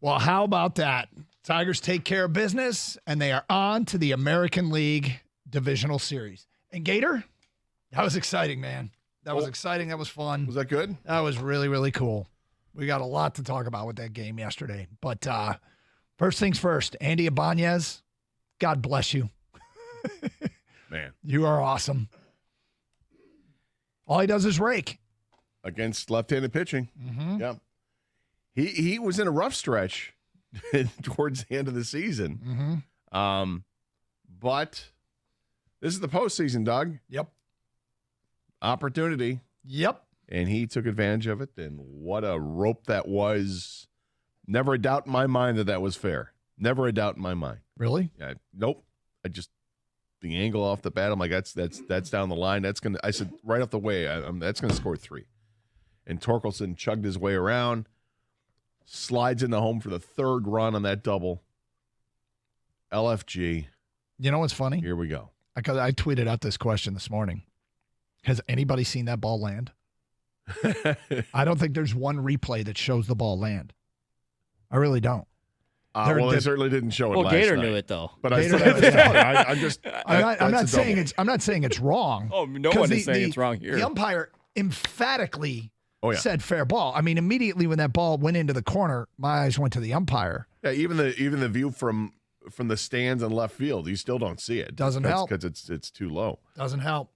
Well, how about that? Tigers take care of business, and they are on to the American League Divisional Series. And Gator, that was exciting, man. That was exciting. That was fun. Was that good? That was really, really cool. We got a lot to talk about with that game yesterday. But first things first, Andy Ibanez, God bless you. Man. You are awesome. All he does is rake. Against left-handed pitching. Mm-hmm. Yeah. He was in a rough stretch towards the end of the season. Mm-hmm. But this is the postseason, Doug. Yep. Opportunity. Yep. And he took advantage of it, and what a rope that was. Never a doubt in my mind that was fair. Never a doubt in my mind. Really? Yeah. Nope. The angle off the bat, I'm like, that's down the line. I said right off the way, that's gonna score 3. And Torkelson chugged his way around, slides into home for the 3rd run on that double. LFG. You know what's funny? Here we go. I tweeted out this question this morning. Has anybody seen that ball land? I don't think there's one replay that shows the ball land. I really don't. They certainly didn't show it last Gator night. knew it, though. But I'm not saying it's wrong. Oh, no one is saying it's wrong here. The umpire emphatically Oh, yeah. said fair ball. I mean, immediately when that ball went into the corner, my eyes went to the umpire. Yeah, even the view from the stands in left field, you still don't see it. Doesn't help because it's too low. Doesn't help.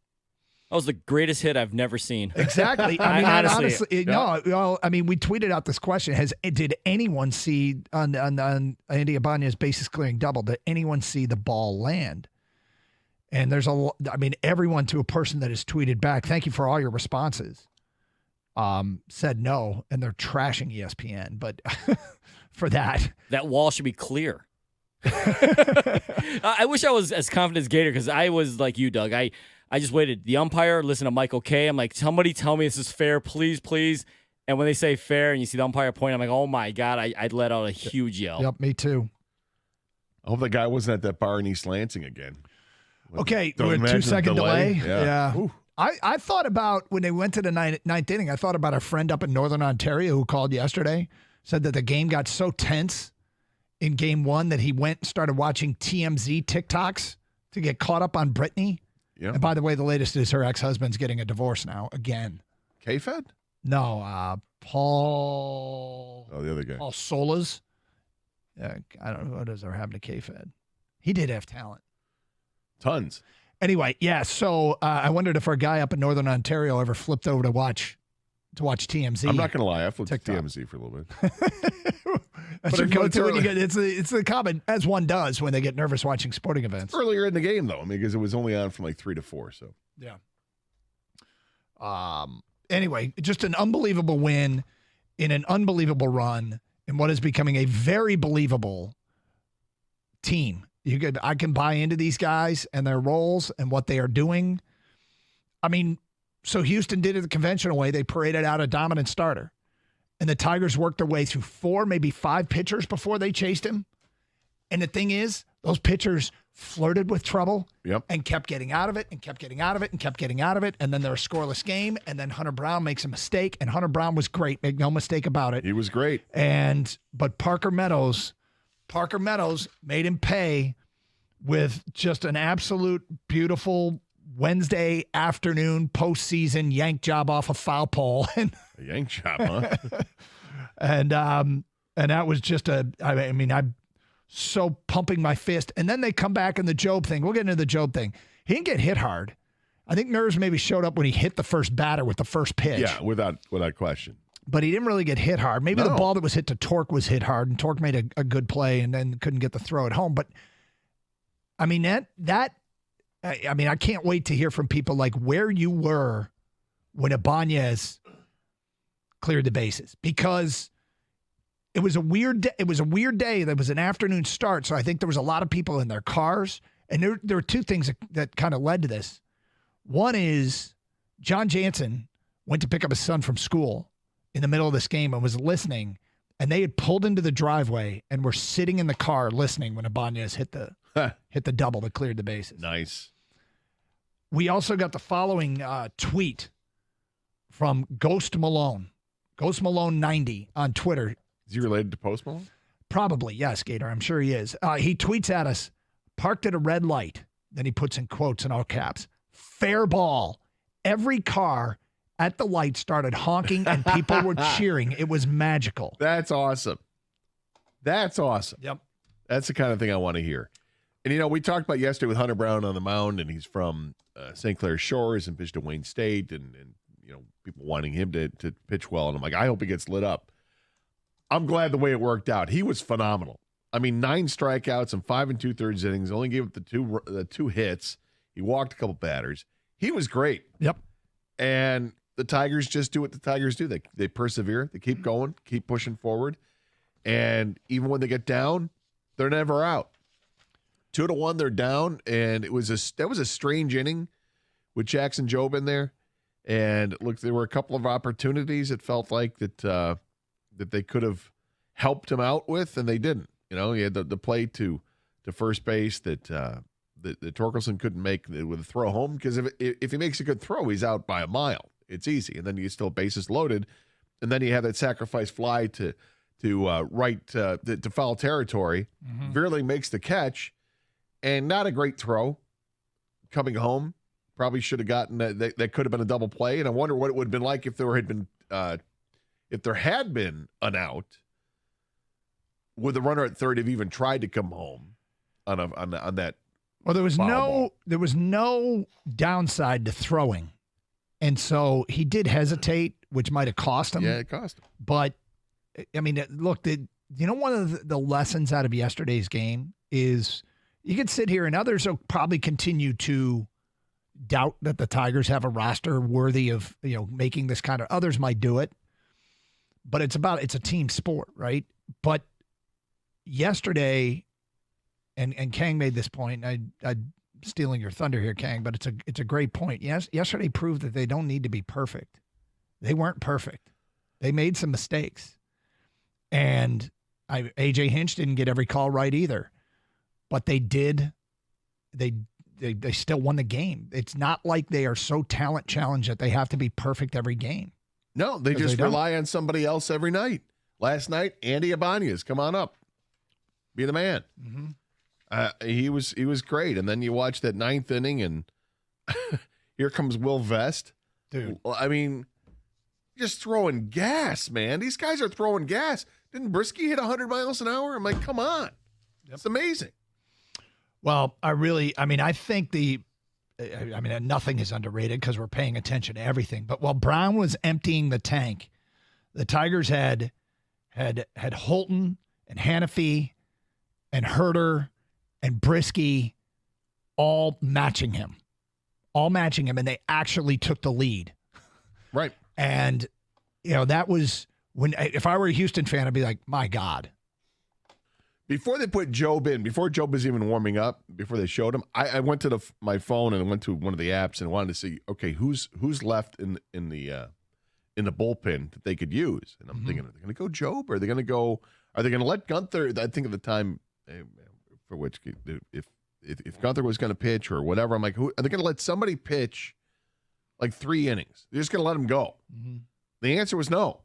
That was the greatest hit I've never seen. Exactly. I mean, honestly, yeah. no. Well, I mean, we tweeted out this question: did anyone see on Andy Ibanez's bases clearing double? Did anyone see the ball land? And there's everyone to a person that has tweeted back. Thank you for all your responses. Said no, and they're trashing ESPN. But for that wall should be clear. I wish I was as confident as Gator because I was like you, Doug. I just waited. The umpire, listen to Michael K. I'm like, somebody tell me this is fair, please, please. And when they say fair and you see the umpire point, I'm like, oh, my God, I'd let out a huge yell. Yep, me too. I hope that guy wasn't at that bar in East Lansing again. Okay, we're 2-second delay. Yeah. I I thought about, when they went to the ninth inning, I thought about our friend up in Northern Ontario who called yesterday, said that the game got so tense in game 1 that he went and started watching TMZ TikToks to get caught up on Brittany. Yeah. And by the way, the latest is her ex-husband's getting a divorce now, again. K-Fed? No, Paul. Oh, the other guy. Paul Solas. I don't know what does there happen to K-Fed. He did have talent. Tons. Anyway, yeah, so I wondered if our guy up in Northern Ontario ever flipped over to watch TMZ. I'm not going to lie. I flipped TikTok. TMZ for a little bit. That's your go-to when you get, it's the common, as one does when they get nervous watching sporting events. Earlier in the game, though, because it was only on from like 3 to 4. So yeah. Anyway, just an unbelievable win in an unbelievable run in what is becoming a very believable team. I can buy into these guys and their roles and what they are doing. I mean, so Houston did it the conventional way. They paraded out a dominant starter. And the Tigers worked their way through 4, maybe 5 pitchers before they chased him. And the thing is, those pitchers flirted with trouble and kept getting out of it and kept getting out of it and kept getting out of it. And then they're a scoreless game. And then Hunter Brown makes a mistake. And Hunter Brown was great. Make no mistake about it. he was great. But Parker Meadows made him pay with just an absolute beautiful Wednesday afternoon postseason yank job off a foul pole. A yank job, huh? and that was just I'm so pumping my fist. And then they come back in the Job thing. We'll get into the Job thing. He didn't get hit hard. I think nerves maybe showed up when he hit the first batter with the first pitch. Yeah, without question. But he didn't really get hit hard. Maybe the ball that was hit to Torque was hit hard, and Torque made a good play and then couldn't get the throw at home. But I mean, I can't wait to hear from people like where you were when Ibanez cleared the bases, because it was a weird day. It was a weird day. There was an afternoon start, so I think there was a lot of people in their cars. And there were 2 things that kind of led to this. One is John Jansen went to pick up his son from school in the middle of this game and was listening, and they had pulled into the driveway and were sitting in the car listening when Ibanez hit the double that cleared the bases. Nice. We also got the following tweet from Ghost Malone. Ghost Malone 90 on Twitter. Is he related to Post Malone? Probably, yes, Gator. I'm sure he is. He tweets at us, parked at a red light. Then he puts in quotes in all caps. Fair ball. Every car at the light started honking and people were cheering. It was magical. That's awesome. That's awesome. Yep. That's the kind of thing I want to hear. And, we talked about yesterday with Hunter Brown on the mound, and he's from St. Clair Shores and pitched at Wayne State, and people wanting him to pitch well. And I'm like, I hope he gets lit up. I'm glad the way it worked out. He was phenomenal. I mean, 9 strikeouts and 5 2/3 innings. Only gave up the two hits. He walked a couple batters. He was great. Yep. And the Tigers just do what the Tigers do. They persevere. They keep going, keep pushing forward. And even when they get down, they're never out. 2-1, they're down, and that was a strange inning with Jackson Jobe in there. And look, there were a couple of opportunities it felt like that they could have helped him out with, and they didn't. He had the play to first base that Torkelson couldn't make with a throw home, because if he makes a good throw, he's out by a mile. It's easy, and then you still bases loaded, and then you have that sacrifice fly to foul territory. Mm-hmm. Veerling makes the catch, and not a great throw coming home. Probably should have gotten that could have been a double play, and I wonder what it would have been like if there had been an out. Would the runner at third have even tried to come home on that? Well, there was no downside to throwing, and so he did hesitate, which might have cost him. Yeah, it cost him. But I mean, look, one of the lessons out of yesterday's game is you could sit here, and others will probably continue to doubt that the Tigers have a roster worthy of making this kind of. Others might do it, but it's a team sport, right? But yesterday, and Khang made this point. I'm stealing your thunder here, Khang, but it's a great point. Yes, yesterday proved that they don't need to be perfect. They weren't perfect. They made some mistakes, and AJ Hinch didn't get every call right either, but they did. They still won the game. It's not like they are so talent challenged that they have to be perfect every game. No, they just rely on somebody else every night. Last night, Andy Ibanez, come on up. Be the man. Mm-hmm. He was great. And then you watch that 9th inning, and here comes Will Vest. Dude. I mean, just throwing gas, man. These guys are throwing gas. Didn't Brisky hit 100 miles an hour? I'm like, come on. Yep. It's amazing. Well, I think nothing is underrated because we're paying attention to everything. But while Brown was emptying the tank, the Tigers had Holton and Hannafy and Herter and Brisky all matching him, and they actually took the lead. Right. And, that was if I were a Houston fan, I'd be like, my God. Before they put Jobe in, before Jobe was even warming up, before they showed him, I went to my phone and went to one of the apps and wanted to see, okay, who's left in the bullpen that they could use. And I'm thinking, are they going to go Jobe? Or are they going to let Gunther? I think at the time, for which if Gunther was going to pitch or whatever, I'm like, are they going to let somebody pitch like 3 innings? They're just going to let him go. Mm-hmm. The answer was no.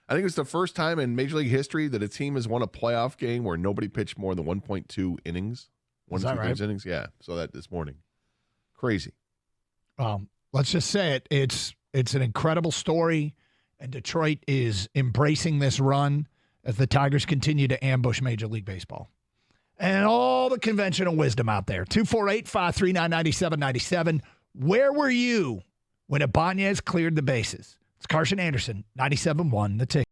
I think it's the first time in Major League history that a team has won a playoff game where nobody pitched more than 1.2 innings. 1.2 innings? Yeah. So that this morning. Crazy. Let's just say it. It's an incredible story, and Detroit is embracing this run as the Tigers continue to ambush Major League Baseball. And all the conventional wisdom out there. 248-539-9797. Where were you when Ibanez cleared the bases? It's Karsch and Anderson, 97.1 The Ticket.